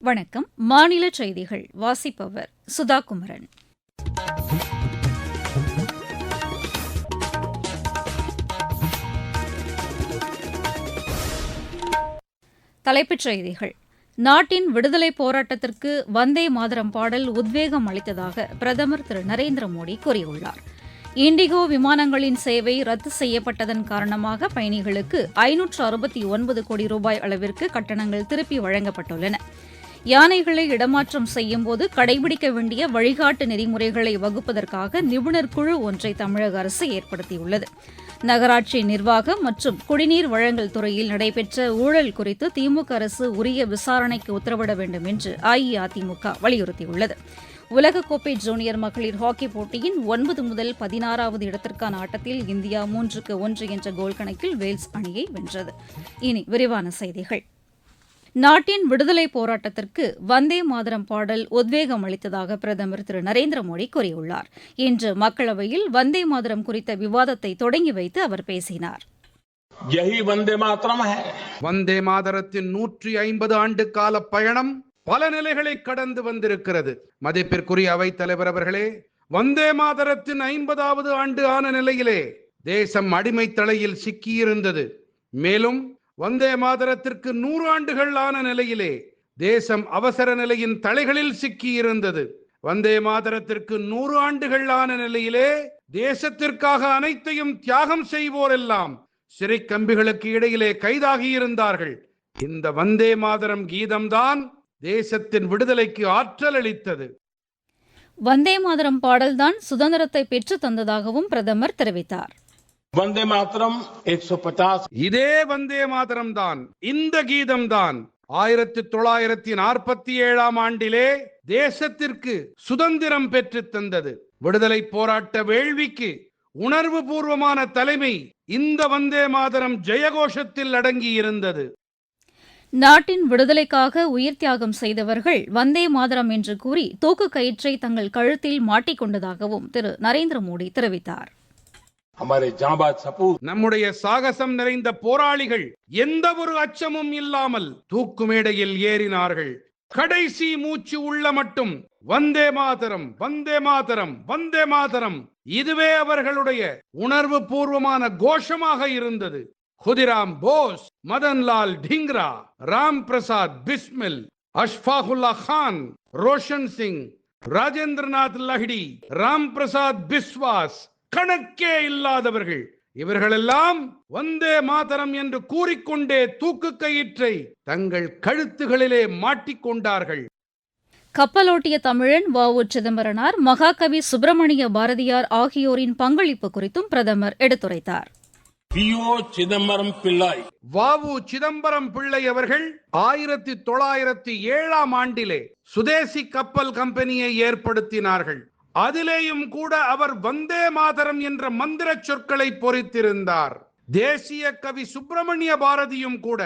வணக்கம். மாநில செய்திகள் வாசிப்பவர் சுதா குமரன். தலைப்புச் செய்திகள். நாட்டின் விடுதலைப் போராட்டத்திற்கு வந்தே மாதரம் பாடல் உத்வேகம் அளித்ததாக பிரதமர் திரு நரேந்திர மோடி கூறியுள்ளார். இண்டிகோ விமானங்களின் சேவை ரத்து செய்யப்பட்டதன் காரணமாக பயணிகளுக்கு 569 கோடி ரூபாய் அளவிற்கு கட்டணங்கள் திருப்பி வழங்கப்பட்டுள்ளன. யானைகளை இடமாற்றம் செய்யும்போது கடைபிடிக்க வேண்டிய வழிகாட்டு நெறிமுறைகளை வகுப்பதற்காக நிபுணர் குழு ஒன்றை தமிழக அரசு ஏற்படுத்தியுள்ளது. நகராட்சி நிர்வாகம் மற்றும் குடிநீர் வழங்கல் துறையில் நடைபெற்ற ஊழல் குறித்து திமுக அரசு உரிய விசாரணைக்கு உத்தரவிட வேண்டும் என்று அஇஅதிமுக வலியுறுத்தியுள்ளது. உலகக்கோப்பை ஜூனியர் மகளிர் ஹாக்கிப் போட்டியின் 9 முதல் 16வது இடத்திற்கான ஆட்டத்தில் இந்தியா 3-1 என்ற கோல் கணக்கில் வேல்ஸ் அணியை வென்றது. இனி விரிவான செய்திகள். நாட்டின் விடுதலைப் போராட்டத்திற்கு வந்தே மாதரம் பாடல் உத்வேகம் அளித்ததாக பிரதமர் திரு நரேந்திர மோடி கூறியுள்ளார். இன்று மக்களவையில் வந்தே மாதரம் குறித்த விவாதத்தை தொடங்கி வைத்து அவர் பேசினார். வந்தே மாதரத்தின் 150 ஆண்டு கால பயணம் பல நிலைகளை கடந்து வந்திருக்கிறது. மதிப்பிற்குரிய அவைத் தலைவர் அவர்களே, வந்தே மாதரத்தின் 50வது ஆண்டு ஆன நிலையிலே தேசம் அடிமை தலையில் சிக்கியிருந்தது. மேலும் வந்தே மாதரத்திற்கு 100 ஆண்டுகள் ஆன நிலையிலே தேசம் அவசர நிலையின் தலைகளில் சிக்கியிருந்தது. வந்தே மாதரத்திற்கு 100 ஆண்டுகள் ஆன நிலையிலே தேசத்திற்காக அனைத்தையும் தியாகம் செய்வோரெல்லாம் சிறை கம்பிகளுக்கு இடையிலே கைதாகியிருந்தார்கள். இந்த வந்தே மாதரம் கீதம்தான் தேசத்தின் விடுதலைக்கு ஆற்றல் அளித்தது. வந்தே மாதரம் பாடல்தான் சுதந்திரத்தை பெற்று தந்ததாகவும் பிரதமர் தெரிவித்தார். வந்தே மாதரம் 150. இதே வந்தே மாதரம் தான், இந்த கீதம் தான் 1947ஆம் ஆண்டிலே தேசத்திற்கு சுதந்திரம் பெற்று தந்தது. விடுதலை போராட்ட வேள்விக்கு உணர்வு பூர்வமான தலைமை இந்த வந்தே மாதரம் ஜெயகோஷத்தில் அடங்கி இருந்தது. நாட்டின் விடுதலைக்காக உயிர் தியாகம் செய்தவர்கள் வந்தே மாதரம் என்று கூறி தூக்கு கயிற்றை தங்கள் கழுத்தில் மாட்டிக்கொண்டதாகவும் திரு நரேந்திர மோடி தெரிவித்தார். நம்முடைய சாகசம் நிறைந்த போராளிகள் எந்த ஒரு அச்சமும் இல்லாமல் தூக்கு மேடையில் ஏறினார்கள். கடைசி மூச்சு உள்ள மட்டும் வந்தே மாதரம், வந்தே மாதரம், வந்தே மாதரம், இதுவே அவர்களுடைய உணர்வு பூர்வமான கோஷமாக இருந்தது. खुदीराम बोस, मदनलाल ढींगरा, राम प्रसाद बिस्मिल, अशफाकुल्ला खान, रोशन सिंह, राजेंद्रनाथ लाहिड़ी, राम प्रसाद बिस्वास, கணக்கே இல்லாதவர்கள் இவர்களெல்லாம் வந்தே மாதரம் என்று கூறிக்கொண்டே தூக்கு கயிற்றை தங்கள் கழுத்துகளிலே மாட்டிக்கொண்டார்கள். கப்பலோட்டிய தமிழன் வ.உ. சிதம்பரனார், மகாகவி சுப்பிரமணிய பாரதியார் ஆகியோரின் பங்களிப்பு குறித்தும் பிரதமர் எடுத்துரைத்தார். வ.உ. சிதம்பரம் பிள்ளை அவர்கள் 1907ஆம் ஆண்டிலே சுதேசி கப்பல் கம்பெனியை ஏற்படுத்தினார்கள். அதிலேயும் கூட அவர் வந்தே மாதரம் என்ற மந்திர சொற்களை பொறித்திருந்தார். தேசிய கவி சுப்பிரமணிய பாரதியும் கூட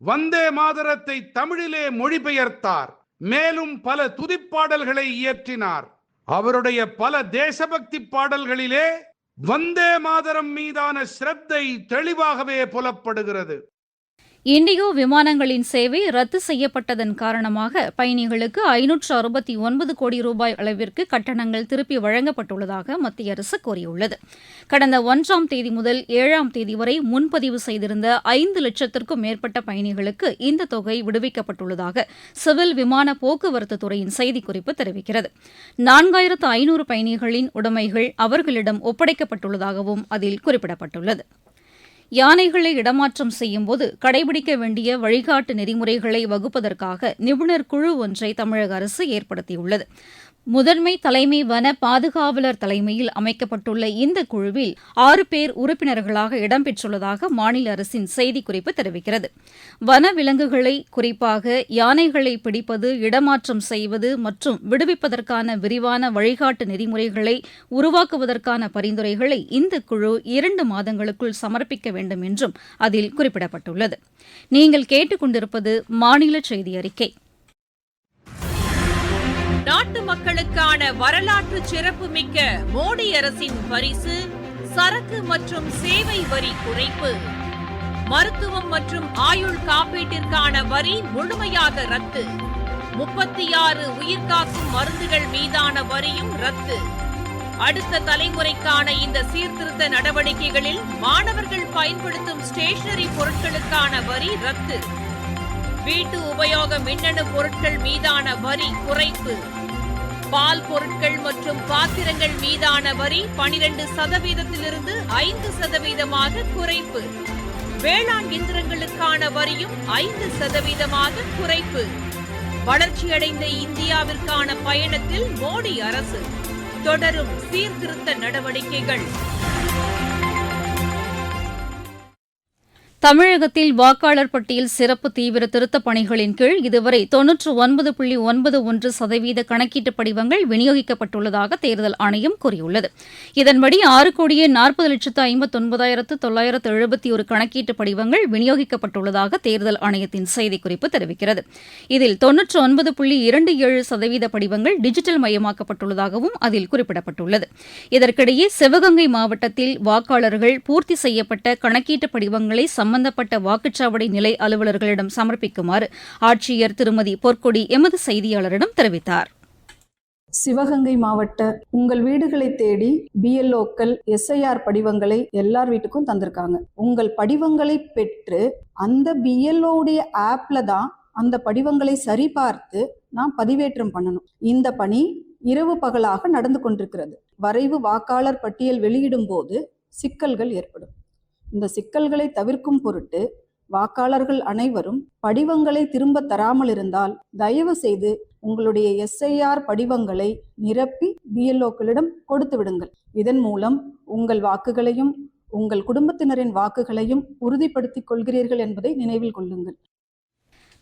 வந்தே மாதரத்தை தமிழிலே மொழிபெயர்த்தார். மேலும் பல துதிப்பாடல்களை இயற்றினார். அவருடைய பல தேசபக்தி பாடல்களிலே வந்தே மாதரம் மீதான சிரத்தை தெளிவாகவே புலப்படுகிறது. இண்டிகோ விமானங்களின் சேவை ரத்து செய்யப்பட்டதன் காரணமாக பயணிகளுக்கு 569 கோடி ரூபாய் அளவிற்கு கட்டணங்கள் திருப்பி வழங்கப்பட்டுள்ளதாக மத்திய அரசு கூறியுள்ளது. கடந்த 1ஆம் தேதி முதல் 7ஆம் தேதி வரை முன்பதிவு செய்திருந்த 5 லட்சத்திற்கும் மேற்பட்ட பயணிகளுக்கு இந்த தொகை விடுவிக்கப்பட்டுள்ளதாக சிவில் விமான போக்குவரத்து துறையின் செய்திக்குறிப்பு தெரிவிக்கிறது. 4500 பயணிகளின் உடைமைகள் அவர்களிடம் ஒப்படைக்கப்பட்டுள்ளதாகவும் அதில் குறிப்பிடப்பட்டுள்ளது. யானைகளை இடமாற்றம் செய்யும்போது கடைபிடிக்க வேண்டிய வழிகாட்டு நெறிமுறைகளை வகுப்பதற்காக நிபுணர் குழு ஒன்றை தமிழக அரசு ஏற்படுத்தியுள்ளது. முதன்மை தலைமை வன பாதுகாவலர் தலைமையில் அமைக்கப்பட்டுள்ள இந்த குழுவில் 6 பேர் உறுப்பினர்களாக இடம்பெற்றுள்ளதாக மாநில அரசின் செய்திக்குறிப்பு தெரிவிக்கிறது. வன விலங்குகளை, குறிப்பாக யானைகளை பிடிப்பது, இடமாற்றம் செய்வது மற்றும் விடுவிப்பதற்கான விரிவான வழிகாட்டு நெறிமுறைகளை உருவாக்குவதற்கான பரிந்துரைகளை இந்த குழு 2 மாதங்களுக்குள் சமர்ப்பிக்க வேண்டும் என்றும் அதில் குறிப்பிடப்பட்டுள்ளது. நீங்கள் கேட்டுக்கொண்டிருப்பது மாநில செய்தி அறிக்கை. நாட்டு மக்களுக்கான வரலாற்று சிறப்புமிக்க மோடி அரசின் பரிசு சரக்கு மற்றும் சேவை வரி குறைப்பு. மருத்துவம் மற்றும் ஆயுள் காப்பீட்டிற்கான வரி முழுமையாக ரத்து. 36 உயிர்காக்கும் மருந்துகள் மீதான வரியும் ரத்து. அடுத்த தலைமுறைக்கான இந்த சீர்திருத்த நடவடிக்கைகளில் மாணவர்கள் பயன்படுத்தும் ஸ்டேஷனரி பொருட்களுக்கான வரி ரத்து. வீட்டு உபயோக மின்னணு பொருட்கள் மீதான வரி குறைப்பு. பால் பொருட்கள் மற்றும் பாத்திரங்கள் மீதான வரி 12%-இலிருந்து 5% குறைப்பு. வேளாண் இயந்திரங்களுக்கான வரியும் 5% குறைப்பு. வளர்ச்சியடைந்த இந்தியாவிற்கான பயணத்தில் மோடி அரசு தொடரும் சீர்திருத்த நடவடிக்கைகள். தமிழகத்தில் வாக்காளர் பட்டியல் சிறப்பு தீவிர திருத்தப் பணிகளின் கீழ் இதுவரை 99.91% கணக்கீட்டு படிவங்கள் விநியோகிக்கப்பட்டுள்ளதாக தேர்தல் ஆணையம் கூறியுள்ளது. இதன்படி 6,40,59,971 கணக்கீட்டு படிவங்கள் விநியோகிக்கப்பட்டுள்ளதாக தேர்தல் ஆணையத்தின் செய்திக்குறிப்பு தெரிவிக்கிறது. இதில் 99.27% படிவங்கள் டிஜிட்டல் மயமாக்கப்பட்டுள்ளதாகவும் அதில் குறிப்பிடப்பட்டுள்ளது. இதற்கிடையே சிவகங்கை மாவட்டத்தில் வாக்காளர்கள் பூர்த்தி செய்யப்பட்ட கணக்கீட்டு படிவங்களை சம்பந்தப்பட்ட வாக்குச்சாவடி நிலை அலுவலர்களிடம் சமர்ப்பிக்குமாறு ஆட்சியர் திருமதி பொற்கொடி எமது செய்தியாளரிடம் தெரிவித்தார். சிவகங்கை மாவட்ட உங்கள் வீடுகளை தேடி BLOக்கள் SIR படிவங்களை எல்லார் வீட்டுக்கும் தந்திருக்காங்க. உங்கள் படிவங்களை பெற்று அந்த BLOடைய ஆப்ல தான் அந்த படிவங்களை சரிபார்த்து நான் பதிவேற்றம் பண்ணணும். இந்த பணி இரவு பகலாக நடந்து கொண்டிருக்கிறது. வரைவு வாக்காளர் பட்டியல் வெளியிடும் போது சிக்கல்கள் ஏற்படும். இந்த சிக்கல்களை தவிர்க்கும் பொருட்டு வாக்காளர்கள் அனைவரும் படிவங்களை திரும்ப தராமல் இருந்தால் தயவு செய்து உங்களுடைய SIR படிவங்களை நிரப்பி BLOக்களிடம் கொடுத்து விடுங்கள். இதன் மூலம் உங்கள் வாக்குகளையும் உங்கள் குடும்பத்தினரின் வாக்குகளையும் உறுதிப்படுத்திக் கொள்கிறீர்கள் என்பதை நினைவில் கொள்ளுங்கள்.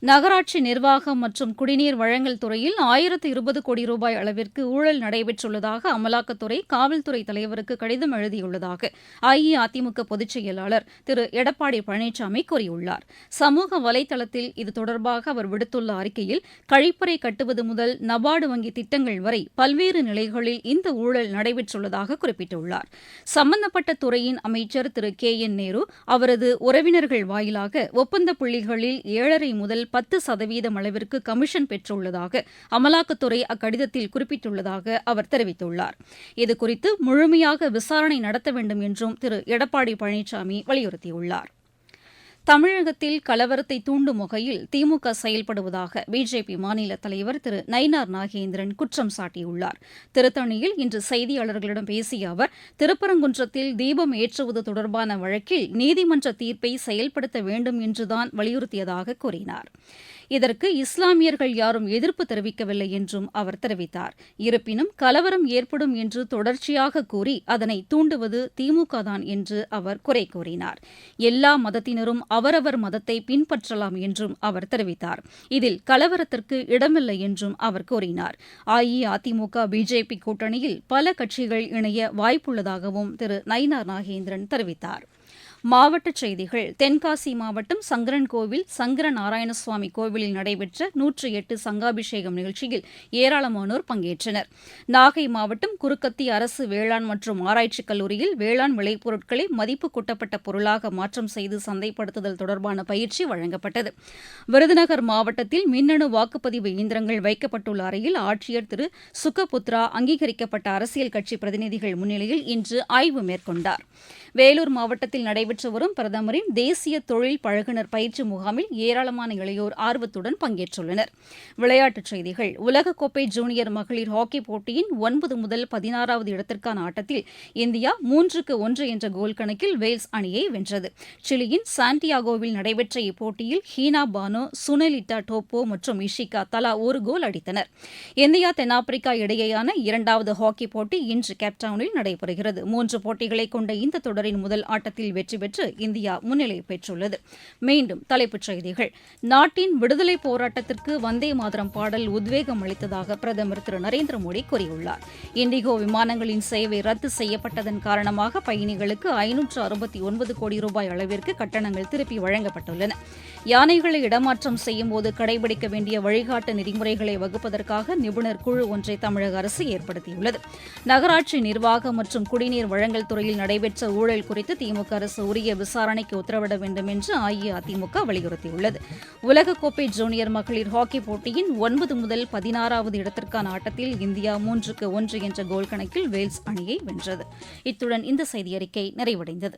நகராட்சி நிர்வாகம் மற்றும் குடிநீர் வழங்கல் துறையில் 1020 கோடி ரூபாய் அளவிற்கு ஊழல் நடைபெற்றுள்ளதாக அமலாக்கத்துறை காவல்துறை தலைவருக்கு கடிதம் எழுதியுள்ளதாக அஇஅதிமுக பொதுச் செயலாளர் திரு எடப்பாடி பழனிசாமி கூறியுள்ளார். சமூக வலைதளத்தில் இது தொடர்பாக அவர் விடுத்துள்ள அறிக்கையில் கழிப்பறை கட்டுவது முதல் நபார்டு வங்கி திட்டங்கள் வரை பல்வேறு நிலைகளில் இந்த ஊழல் நடைபெற்றுள்ளதாக குறிப்பிட்டுள்ளார். சம்பந்தப்பட்ட துறையின் அமைச்சர் திரு KN நேரு அவரது உறவினர்கள் வாயிலாக ஒப்பந்த புள்ளிகளில் 7.5 முதல் 10% அளவிற்கு கமிஷன் பெற்றுள்ளதாக அமலாக்கத்துறை அக்கடிதத்தில் குறிப்பிட்டுள்ளதாக அவர் தெரிவித்துள்ளார். இதுகுறித்து முழுமையாக விசாரணை நடத்த வேண்டும் என்றும் திரு எடப்பாடி பழனிசாமி வலியுறுத்தியுள்ளார். தமிழகத்தில் கலவரத்தை தூண்டும் வகையில் திமுக செயல்படுவதாக பிஜேபி மாநில தலைவர் திரு நயினார் நாகேந்திரன் குற்றம் சாட்டியுள்ளார். திருத்தணியில் இன்று செய்தியாளர்களிடம் பேசிய அவர் திருப்பரங்குன்றத்தில் தீபம் ஏற்றுவது தொடர்பான வழக்கில் நீதிமன்ற தீர்ப்பை செயல்படுத்த வேண்டும் என்றுதான் வலியுறுத்தியதாக கூறினார். இதற்கு இஸ்லாமியர்கள் யாரும் எதிர்ப்பு தெரிவிக்கவில்லை என்றும் அவர் தெரிவித்தார். இருப்பினும் கலவரம் ஏற்படும் என்று தொடர்ச்சியாக கூறி அதனை தூண்டுவது திமுக தான் என்று அவர் குறை கூறினார். எல்லா மதத்தினரும் அவரவர் மதத்தை பின்பற்றலாம் என்றும் அவர் தெரிவித்தார். இதில் கலவரத்திற்கு இடமில்லை என்றும் அவர் கூறினார். அஇஅதிமுக பிஜேபி கூட்டணியில் பல கட்சிகள் இணைய வாய்ப்புள்ளதாகவும் திரு நயினார் நாகேந்திரன் தெரிவித்தார். மாவட்டச் செய்திகள். தென்காசி மாவட்டம் சங்கரன்கோவில் சங்கர நாராயணசுவாமி கோவிலில் நடைபெற்ற 108 சங்காபிஷேகம் நிகழ்ச்சியில் ஏராளமானோர் பங்கேற்றனர். நாகை மாவட்டம் குருக்கத்தி அரசு வேளாண் மற்றும் ஆராய்ச்சிக் கல்லூரியில் வேளாண் விளைபொருட்களை மதிப்பு கூட்டப்பட்ட பொருளாக மாற்றம் செய்து சந்தைப்படுத்துதல் தொடர்பான பயிற்சி வழங்கப்பட்டது. விருதுநகர் மாவட்டத்தில் மின்னணு வாக்குப்பதிவு இயந்திரங்கள் வைக்கப்பட்டுள்ள அறையில் ஆட்சியர் திரு சுகபுத்ரா அங்கீகரிக்கப்பட்ட அரசியல் கட்சி பிரதிநிதிகள் முன்னிலையில் இன்று ஆய்வு மேற்கொண்டார். வேலூர் மாவட்டத்தில் நடைபெற்ற வரும் பிரதமரின் தேசிய தொழில் பழகுனர் பயிற்சி முகாமில் ஏராளமான இளையோர் ஆர்வத்துடன் பங்கேற்றுள்ளனர். விளையாட்டுச் செய்திகள். உலகக்கோப்பை ஜூனியர் மகளிர் ஹாக்கி போட்டியின் 9 முதல் 16வது இடத்திற்கான ஆட்டத்தில் இந்தியா 3-1 என்ற கோல் கணக்கில் வேல்ஸ் அணியை வென்றது. சிலியின் சாண்டியாகோவில் நடைபெற்ற இப்போட்டியில் ஹீனா பானோ, சுனலிட்டா டோப்போ மற்றும் இஷிகா தலா ஒரு கோல் அடித்தனர். இந்தியா தென்னாப்பிரிக்கா இடையேயான 2வது ஹாக்கி போட்டி இன்று கேப்டவுனில் நடைபெறுகிறது. 3 போட்டிகளை கொண்ட இந்த தொடரின் முதல் ஆட்டத்தில் வெற்றி பெற்று இந்தியா முன்னிலை பெற்றுள்ளது. மீண்டும் தலைப்புச் செய்திகள். நாட்டின் விடுதலை போராட்டத்திற்கு வந்தே மாதரம் பாடல் உத்வேகம் அளித்ததாக பிரதமர் திரு நரேந்திர மோடி கூறியுள்ளார். இண்டிகோ விமானங்களின் சேவை ரத்து செய்யப்பட்டதன் காரணமாக பயணிகளுக்கு 569 கோடி ரூபாய் அளவிற்கு கட்டணங்கள் திருப்பி வழங்கப்பட்டுள்ளன. யானைகளை இடமாற்றம் செய்யும்போது கடைபிடிக்க வேண்டிய வழிகாட்டு நெறிமுறைகளை வகுப்பதற்காக நிபுணர் குழு ஒன்றை தமிழக அரசு ஏற்படுத்தியுள்ளது. நகராட்சி நிர்வாகம் மற்றும் குடிநீர் வழங்கல் துறையில் நடைபெற்ற ஊழல் குறித்து திமுக அரசு உரிய விசாரணைக்கு உத்தரவிட வேண்டும் என்று அஇஅதிமுக வலியுறுத்தியுள்ளது. உலகக்கோப்பை ஜூனியர் மகளிர் ஹாக்கி போட்டியின் 9 முதல் 16வது இடத்திற்கான ஆட்டத்தில் இந்தியா 3-1 என்ற கோல் கணக்கில் வேல்ஸ் அணியை வென்றது. இத்துடன் இந்த செய்தியறிக்கை நிறைவடைந்தது.